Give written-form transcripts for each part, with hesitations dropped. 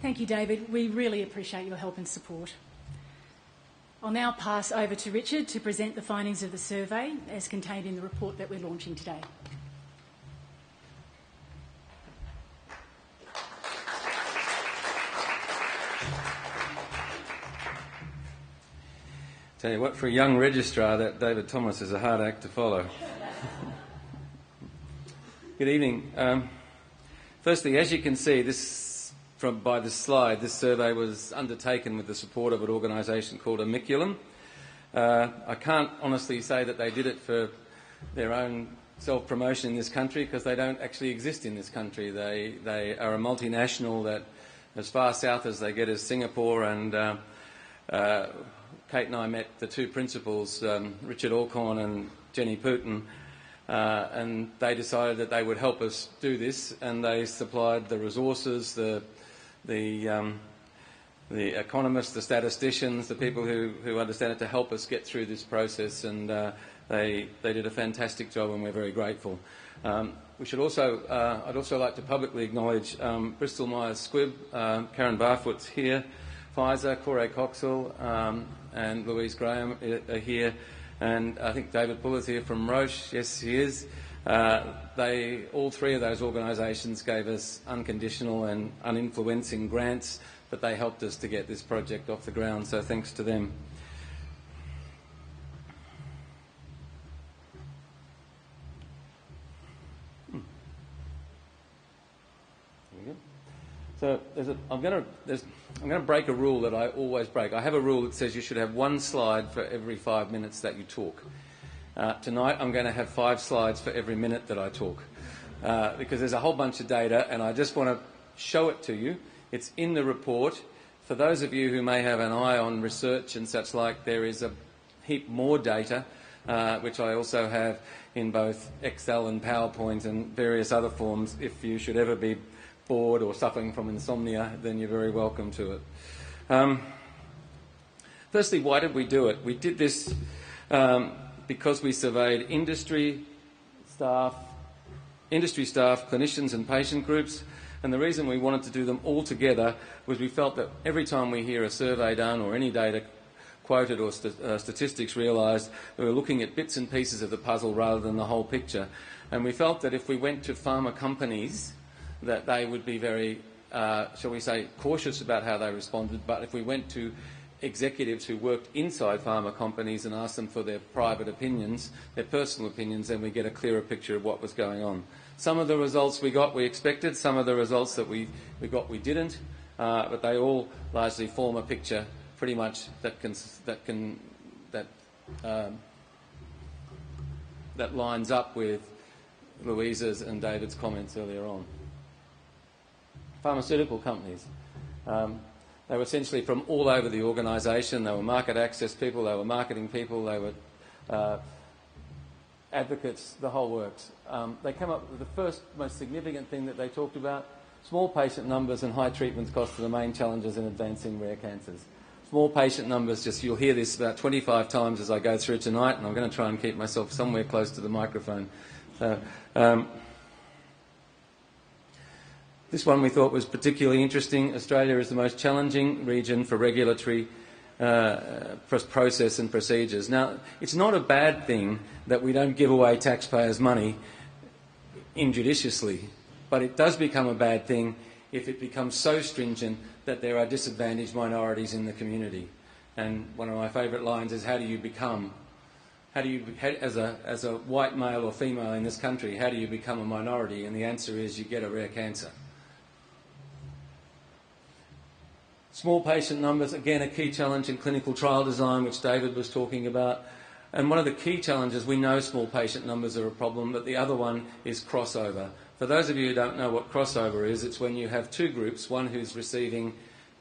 Thank you, David. We really appreciate your help and support. I'll now pass over to Richard to present the findings of the survey as contained in the report that we're launching today. Tell you what, for a young registrar, that David Thomas is a hard act to follow. Good evening. Firstly, as you can see, by this slide, this survey was undertaken with the support of an organisation called Amiculum. I can't honestly say that they did it for their own self-promotion in this country, because they don't actually exist in this country. They are a multinational that, as far south as they get, is Singapore, and Kate and I met the two principals, Richard Alcorn and Jenny Putin, and they decided that they would help us do this, and they supplied the resources, the economists, the statisticians, the people who understand it, to help us get through this process, and they did a fantastic job, and we're very grateful. We should also, I'd also like to publicly acknowledge Bristol Myers Squibb, Karen Barfoot's here, Pfizer, Corey Coxell, and Louise Graham are here, and I think David Puller's here from Roche. Yes, he is. All three of those organisations gave us unconditional and uninfluencing grants, but they helped us to get this project off the ground, so thanks to them. So I'm going to break a rule that I always break. I have a rule that says you should have one slide for every 5 minutes that you talk. Tonight I'm going to have 5 slides for every minute that I talk, because there's a whole bunch of data, and I just want to show it to you. It's in the report. For those of you who may have an eye on research and such like, there is a heap more data, which I also have in both Excel and PowerPoint and various other forms. If you should ever be bored or suffering from insomnia, then you're very welcome to it. Firstly, why did we do it? We did this because we surveyed industry staff, clinicians and patient groups, and the reason we wanted to do them all together was we felt that every time we hear a survey done or any data quoted or statistics realised, we were looking at bits and pieces of the puzzle rather than the whole picture. And we felt that if we went to pharma companies, that they would be very, shall we say, cautious about how they responded, but if we went to executives who worked inside pharma companies and asked them for their private opinions, their personal opinions, then we get a clearer picture of what was going on. Some of the results we got we expected, some of the results that we got we didn't, but they all largely form a picture pretty much that lines up with Louisa's and David's comments earlier on. Pharmaceutical companies. They were essentially from all over the organisation. They were market access people, they were marketing people, they were advocates, the whole works. They came up with the first most significant thing that they talked about: small patient numbers and high treatment costs are the main challenges in advancing rare cancers. Small patient numbers, you'll hear this about 25 times as I go through tonight, and I'm going to try and keep myself somewhere close to the microphone. So, this one we thought was particularly interesting. Australia is the most challenging region for regulatory process and procedures. Now, it's not a bad thing that we don't give away taxpayers' money injudiciously, but it does become a bad thing if it becomes so stringent that there are disadvantaged minorities in the community. And one of my favourite lines is, as a white male or female in this country, how do you become a minority? And the answer is you get a rare cancer. Small patient numbers, again, a key challenge in clinical trial design, which David was talking about. And one of the key challenges, we know small patient numbers are a problem, but the other one is crossover. For those of you who don't know what crossover is, it's when you have two groups, one who's receiving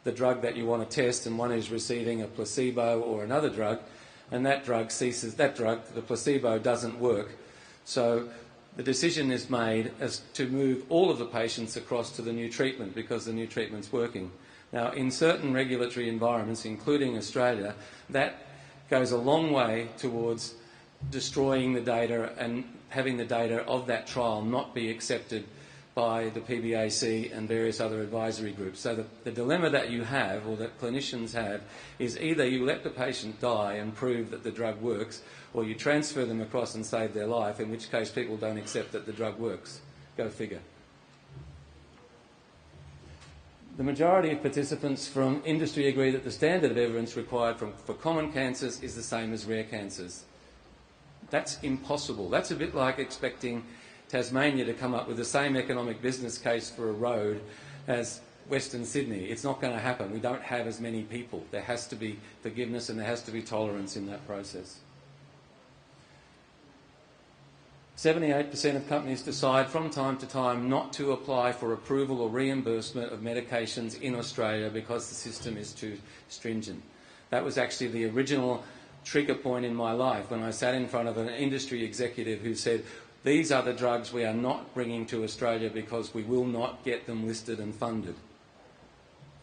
the drug that you want to test and one who's receiving a placebo or another drug, and that drug, the placebo, doesn't work. So the decision is made as to move all of the patients across to the new treatment because the new treatment's working. Now, in certain regulatory environments, including Australia, that goes a long way towards destroying the data and having the data of that trial not be accepted by the PBAC and various other advisory groups. So the dilemma that you have, or that clinicians have, is either you let the patient die and prove that the drug works, or you transfer them across and save their life, in which case people don't accept that the drug works. Go figure. The majority of participants from industry agree that the standard of evidence required for common cancers is the same as rare cancers. That's impossible. That's a bit like expecting Tasmania to come up with the same economic business case for a road as Western Sydney. It's not going to happen. We don't have as many people. There has to be forgiveness and there has to be tolerance in that process. 78% of companies decide from time to time not to apply for approval or reimbursement of medications in Australia because the system is too stringent. That was actually the original trigger point in my life when I sat in front of an industry executive who said, these are the drugs we are not bringing to Australia because we will not get them listed and funded.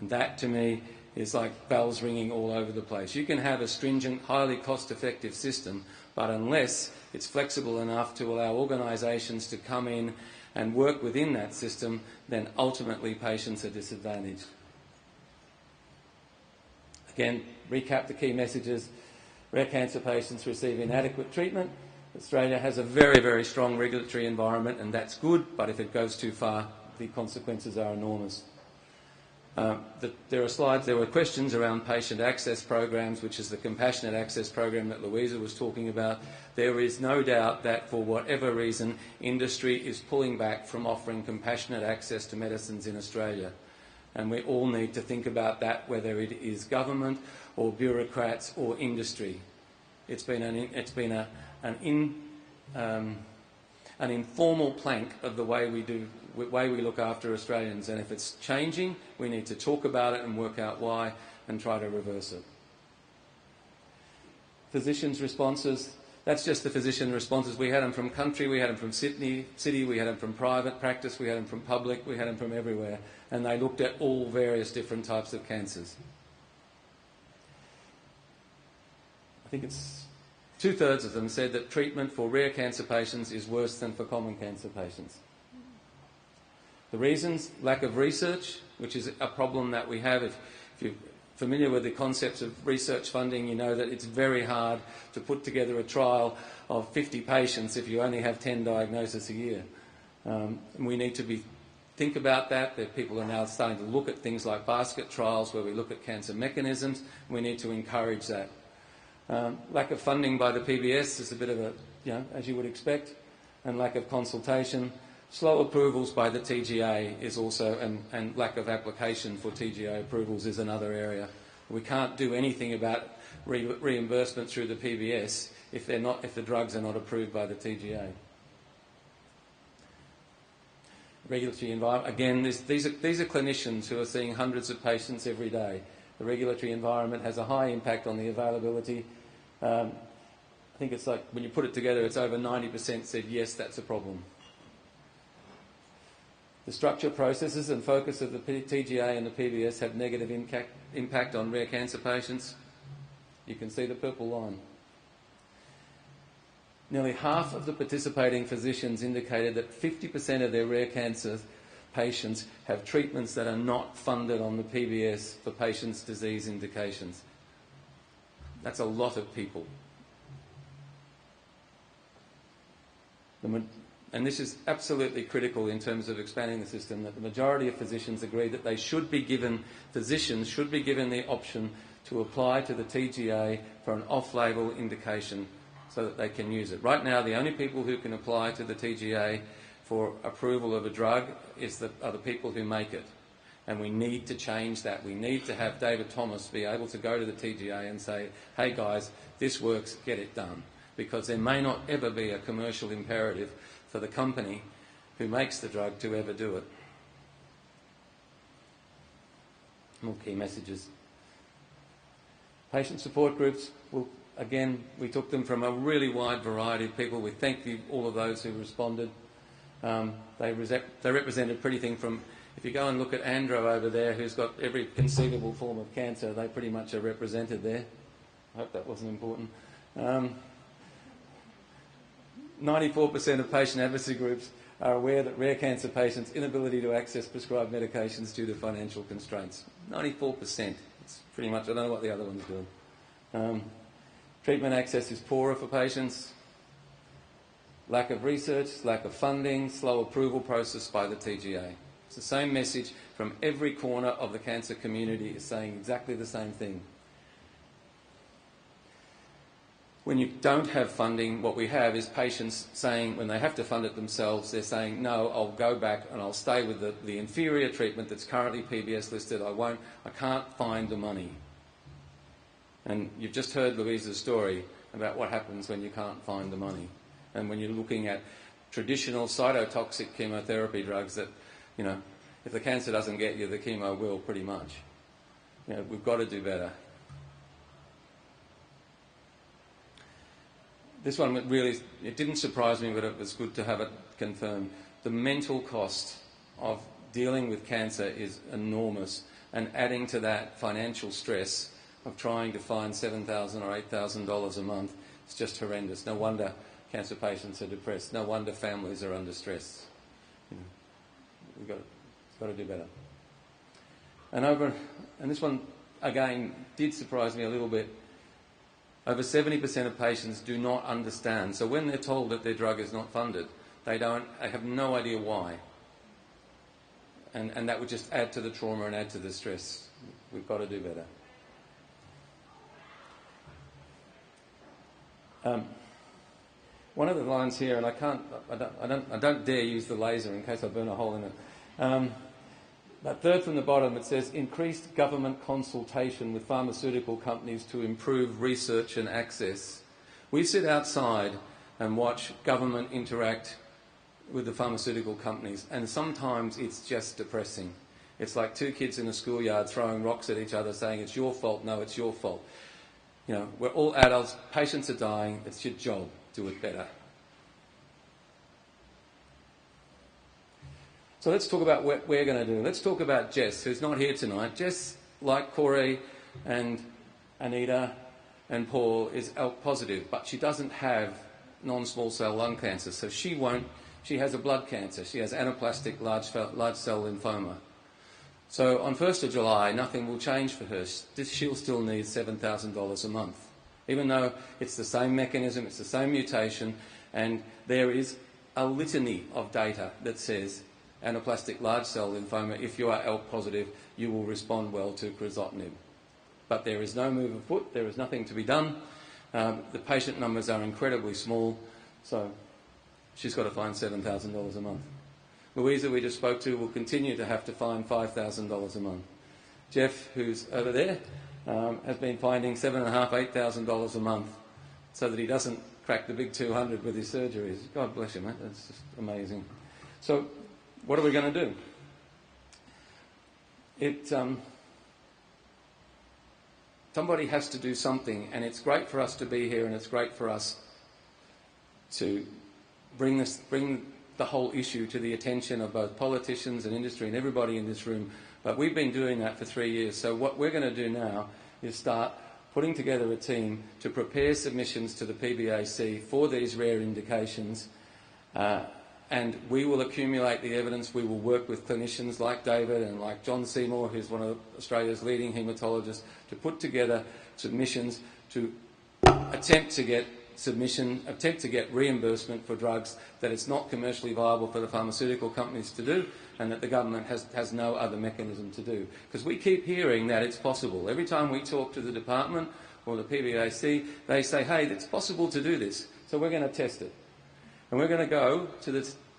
And that to me is like bells ringing all over the place. You can have a stringent, highly cost-effective system, but unless it's flexible enough to allow organisations to come in and work within that system, then ultimately patients are disadvantaged. Again, recap the key messages. Rare cancer patients receive inadequate treatment. Australia has a very, very strong regulatory environment, and that's good, but if it goes too far, the consequences are enormous. There were questions around patient access programs, which is the compassionate access program that Louisa was talking about. There is no doubt that for whatever reason, industry is pulling back from offering compassionate access to medicines in Australia. And we all need to think about that, whether it is government or bureaucrats or industry. It's been an informal plank of the way we look after Australians, and if it's changing, we need to talk about it and work out why and try to reverse it. Physicians' responses, that's just the physician responses. We had them from country, we had them from city, we had them from private practice, we had them from public, we had them from everywhere, and they looked at all various different types of cancers. I think it's 2/3 of them said that treatment for rare cancer patients is worse than for common cancer patients. The reasons, lack of research, which is a problem that we have. If you're familiar with the concepts of research funding, you know that it's very hard to put together a trial of 50 patients if you only have 10 diagnoses a year. We need to think about that. People are now starting to look at things like basket trials where we look at cancer mechanisms. We need to encourage that. Lack of funding by the PBS is a bit of a, as you would expect, and lack of consultation. Slow approvals by the TGA is also, and lack of application for TGA approvals is another area. We can't do anything about reimbursement through the PBS if the drugs are not approved by the TGA. Regulatory environment, again, these are clinicians who are seeing hundreds of patients every day. The regulatory environment has a high impact on the availability. I think it's like, when you put it together, it's over 90% said yes, that's a problem. The structure, processes and focus of the TGA and the PBS have negative impact on rare cancer patients. You can see the purple line. Nearly half of the participating physicians indicated that 50% of their rare cancer patients have treatments that are not funded on the PBS for patients' disease indications. That's a lot of people. And this is absolutely critical in terms of expanding the system, that the majority of physicians agree that physicians should be given the option to apply to the TGA for an off-label indication so that they can use it. Right now, the only people who can apply to the TGA for approval of a drug are the people who make it. And we need to change that. We need to have David Thomas be able to go to the TGA and say, hey guys, this works, get it done. Because there may not ever be a commercial imperative for the company who makes the drug to ever do it. More key messages. Patient support groups, we took them from a really wide variety of people. We thank all of those who responded. They represented everything from, if you go and look at Andrew over there, who's got every conceivable form of cancer, they pretty much are represented there. I hope that wasn't important. 94% of patient advocacy groups are aware that rare cancer patients' inability to access prescribed medications due to financial constraints. 94%. It's pretty much, I don't know what the other one's doing. Treatment access is poorer for patients. Lack of research, lack of funding, slow approval process by the TGA. It's the same message from every corner of the cancer community is saying exactly the same thing. When you don't have funding, what we have is patients saying, when they have to fund it themselves, they're saying, no, I'll go back and I'll stay with the inferior treatment that's currently PBS listed. I can't find the money. And you've just heard Louisa's story about what happens when you can't find the money. And when you're looking at traditional cytotoxic chemotherapy drugs that, you know, if the cancer doesn't get you, the chemo will pretty much. You know, we've got to do better. This one really, it didn't surprise me, but it was good to have it confirmed. The mental cost of dealing with cancer is enormous, and adding to that financial stress of trying to find $7,000 or $8,000 a month is just horrendous. No wonder cancer patients are depressed. No wonder families are under stress. You know, we've got to do better. And this one, again, did surprise me a little bit. Over 70% of patients do not understand. So when they're told that their drug is not funded, they have no idea why. And that would just add to the trauma and add to the stress. We've got to do better. One of the lines here, and I don't dare use the laser in case I burn a hole in it. But third from the bottom, it says, increased government consultation with pharmaceutical companies to improve research and access. We sit outside and watch government interact with the pharmaceutical companies, and sometimes it's just depressing. It's like two kids in a schoolyard throwing rocks at each other saying, it's your fault, no, it's your fault. You know, we're all adults, patients are dying, it's your job, do it better. So let's talk about what we're going to do. Let's talk about Jess, who's not here tonight. Jess, like Corey and Anita and Paul, is ALK positive, but she doesn't have non-small cell lung cancer, so she has a blood cancer. She has anaplastic large cell lymphoma. So on 1st of July, nothing will change for her. She'll still need $7,000 a month, even though it's the same mechanism, it's the same mutation, and there is a litany of data that says anaplastic large cell lymphoma, if you are ALK positive, you will respond well to crizotinib. But there is no move afoot, there is nothing to be done. The patient numbers are incredibly small, so she's got to find $7,000 a month. Louisa, we just spoke to, will continue to have to find $5,000 a month. Jeff, who's over there, has been finding $7,500, $8,000 a month so that he doesn't crack the big 200 with his surgeries. God bless him, mate. That's just amazing. So what are we going to do? Somebody has to do something, and it's great for us to be here, and it's great for us to bring the whole issue to the attention of both politicians and industry and everybody in this room. But we've been doing that for 3 years. So what we're going to do now is start putting together a team to prepare submissions to the PBAC for these rare indications. And we will accumulate the evidence. We will work with clinicians like David and like John Seymour, who's one of Australia's leading haematologists, to put together submissions to attempt to get reimbursement for drugs that it's not commercially viable for the pharmaceutical companies to do, and that the government has no other mechanism to do. Because we keep hearing that it's possible. Every time we talk to the department or the PBAC, they say, hey, it's possible to do this, so we're going to test it. And we're going to go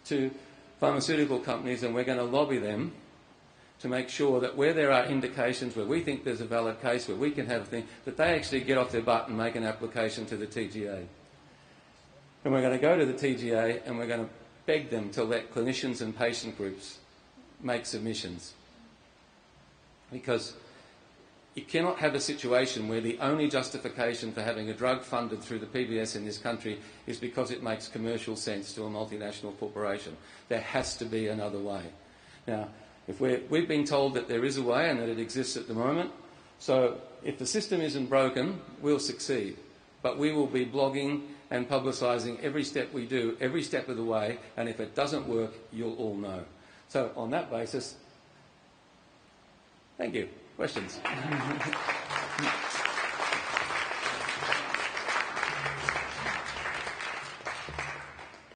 to pharmaceutical companies and we're going to lobby them to make sure that where there are indications, where we think there's a valid case, where we can have a thing, that they actually get off their butt and make an application to the TGA. And we're going to go to the TGA and we're going to beg them to let clinicians and patient groups make submissions. Because you cannot have a situation where the only justification for having a drug funded through the PBS in this country is because it makes commercial sense to a multinational corporation. There has to be another way. Now, if we've been told that there is a way and that it exists at the moment, so if the system isn't broken, we'll succeed. But we will be blogging and publicising every step we do, every step of the way, and if it doesn't work, you'll all know. So on that basis, thank you. Questions?